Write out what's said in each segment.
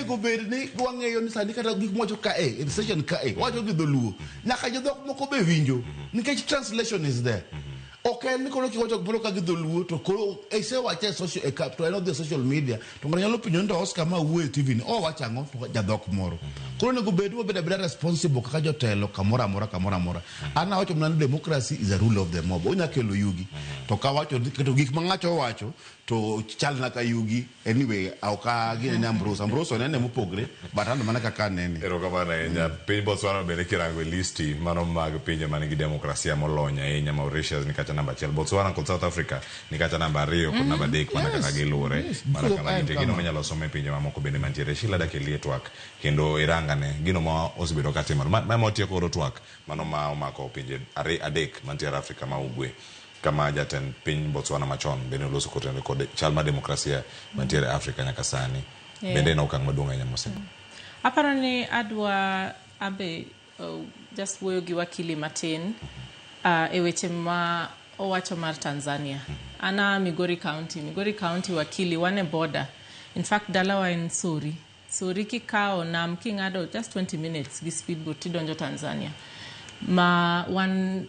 onego bed ni wang'eyo ni sani kata gik mocho ka in session ka wacho gi dholuo nyaka jodhok moko be winjo nikech translation is there. Okay, ni kono kiwacho bro ka gidholuo to koro ese wache social to I know the social media to ngana nyalo pinyo ndo Oscar ma wuo TV ni wachango to jadhok moro. Koro nego bedo beda responsible kaka jotelo kamora mora. Ana wacho mna democracy is a rule of the mob. Onya kelo yugi. To ka wacho to gik mangacho wacho to chal na ka yugi anyway au ka gine ne Ambrose nene mopogre but ando mana kaka nene. Ero ka bana nya piny Botswana bende kirango listi mano mag pinje manigi demokrasia molonya enya Mauritius ni kacha namba 1, Botswana kod South Africa ni kacha namba 2 kod namba 3 mana kaka gilure mana kaka gite gino manyalo some pinje mamoko bende mantiere Shila dakelie twak kendo irangane gino ma osebedo katimaro ma motie koro twak mano ma omako pinje adek mantiere Afrika ma ugwe kama jaten piny Botswana machon bende loso kotendo kod chalma demokrasia mantiere Afrika nyaka sani bende na okang maduong' ahinya mose. Aparo ni adwa abe just wuoyo gi wakili matin e weche ma owacho mar Tanzania. Ana Migori County wakili wane border. In fact dalawa en Suri kikao nam kingado just 20 minutes gi speedboat tidonjo Tanzania. Ma wan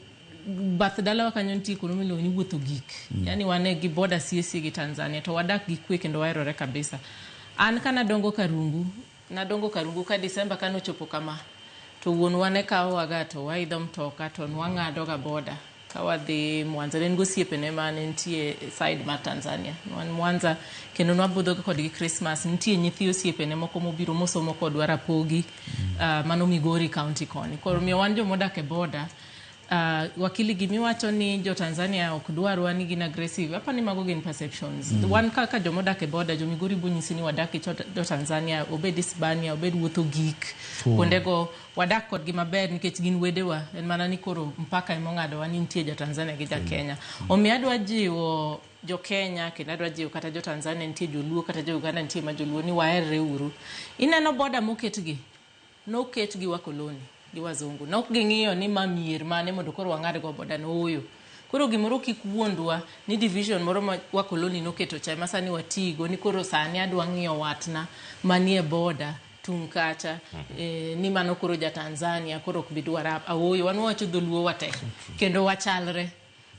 bath dalawa kanyonti kuno milo ni wuotho gik. Yani wane gi border CSC gi Tanzania to wadak gi kwe kendo waerore kabisa. An kana dongo Karungu ka December kano chopo kama to wuon wane kawo wagato waidho mtoka to nwang'ado ga border kawadhi Mwanza nen gosiepe ne mane ntie side mar Tanzania Mwanza kendo nwabudho kodgi Christmas ntie nyithi osiepe ne moko mobiro mosomo kodwa rapogi mano Migori County koni koro mi wan jomodak e border wakili gimiwacho ni jo Tanzania okdwar wani gin aggressive hapa ni mago gin perceptions wan kaka jomodak e border jo Migori bunyisi ni wadak e jo Tanzania obed Hispania obed wuotho gik kondego wadak kod gi maber nikech gin wedewa en mana ni koro mpaka imongado wani ntie jo Tanzania gi ja Kenya omiadwa jiwo jo Kenya kendo adwa jiwo kata jo Tanzania ntie joluo kata jo Uganda ntie ma joluo ni waerre uru ineno border moketgi noketgi wakoloni gi wazungu na ok ging'iyo ni mamir mane mondo koro wang'ad go boda no oyo koro gimoro kikuondwa ni division moro ma wakoloni noketo cha masani watigo ni koro sani adwa ng'iyo watna manie boda tunkacha ni mano koro ja Tanzania koro kbidwara awoyo wan wacho dholuo wate kendo wachalre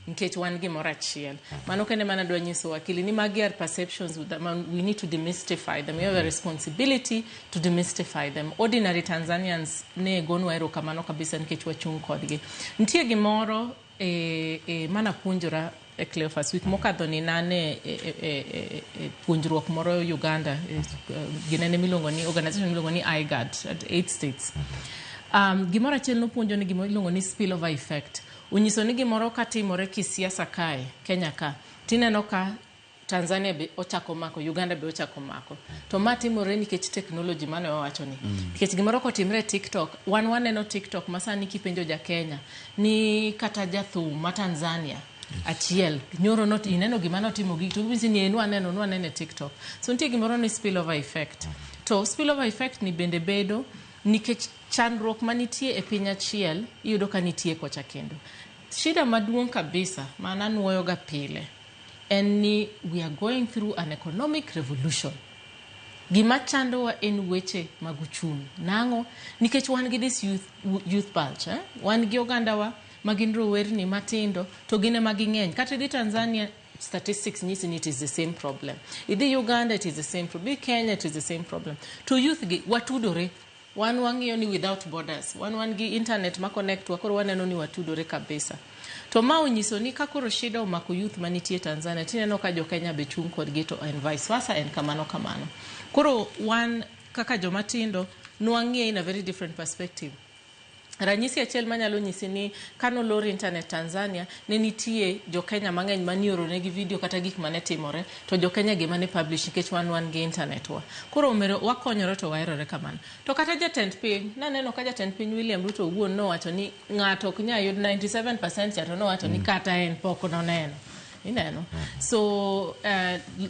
nkech wan gimoro achiel mano kende mana dwa nyiso wakili ni magi are perceptions we need to demystify them. We have a responsibility to demystify them. Ordinary Tanzanians ne gonwa erokamano kabisa nkech wachung kodgi ntie gimoro mana puonjora e Cleophas week mokadho ni nane puonjruok moro Uganda ginene milongo ni organization milongo ni IGAD at 8 states gimoro achiel no puonjo ni gimoro milongo ni spillover effect unyiso ni gimoro katimore kisiasa kae Kenya ka tineno ka Tanzania be ochako mako Uganda be ochako mako to matimore nikech technology mane wawacho ni nikech gimoro kotimre TikTok waneno TikTok masani kipenjo ja Kenya ni kata jathum ma Tanzania achiel nyoro not ineno gima notimo gik to wisi ni enu anene TikTok so nitie gimoro ni spillover effect to spillover effect ni bende bedo nikech chandruok manitie e piny achiel iyudo ka nitie kocha kendo shida maduong' kabisa maana nuoyo ga pile en ni we are going through an economic revolution gima chandowa en weche mag uchumi nango nikech wan gi this youth bulge wan gi oganda wa magin rowerni matindo to gine maging'eny kata di Tanzania statistics nyisi ni it is the same problem idi Uganda it is the same problem Kenya it is the same problem to youth gi watudore wan wang'iyo ni without borders wan gi internet ma connect wakoro waneno ni watudore kabisa to ma unyiso ni kakoro shida omako youth manitie Tanzania tineno ka jo Kenya be chung kod gito and vice versa en kamano koro wan kaka jomatindo nwang'ie in a very different perspective ranyisi achiel manyalo nyisi ni kano lor internet Tanzania ne nitie jo Kenya mang'eny manioro negi video kata gik mane timore to jo Kenya gima ne publish nikech wan gi internet wa koro omero wakonyore to waerore kamano to kata jatend piny naneno ka jatend piny William Ruto wuon no wacho ni ng'ato ok nyayud 97% chato no wacho ni kata en pok noneno ineno so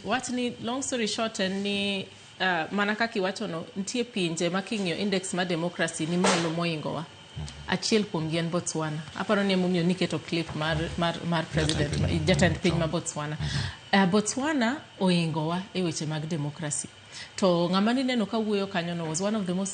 what's long story short ni mana kaki wacho no ntie pinje making'io index ma democracy ni malo moingowa achiel kuom gien Botswana. Aparo ni emomiyo niketo clip mar president jatend piny ma Botswana. Botswana oingowa e weche mag democracy. To ng'ama nineno ka wuoyo kanyo no was one of the most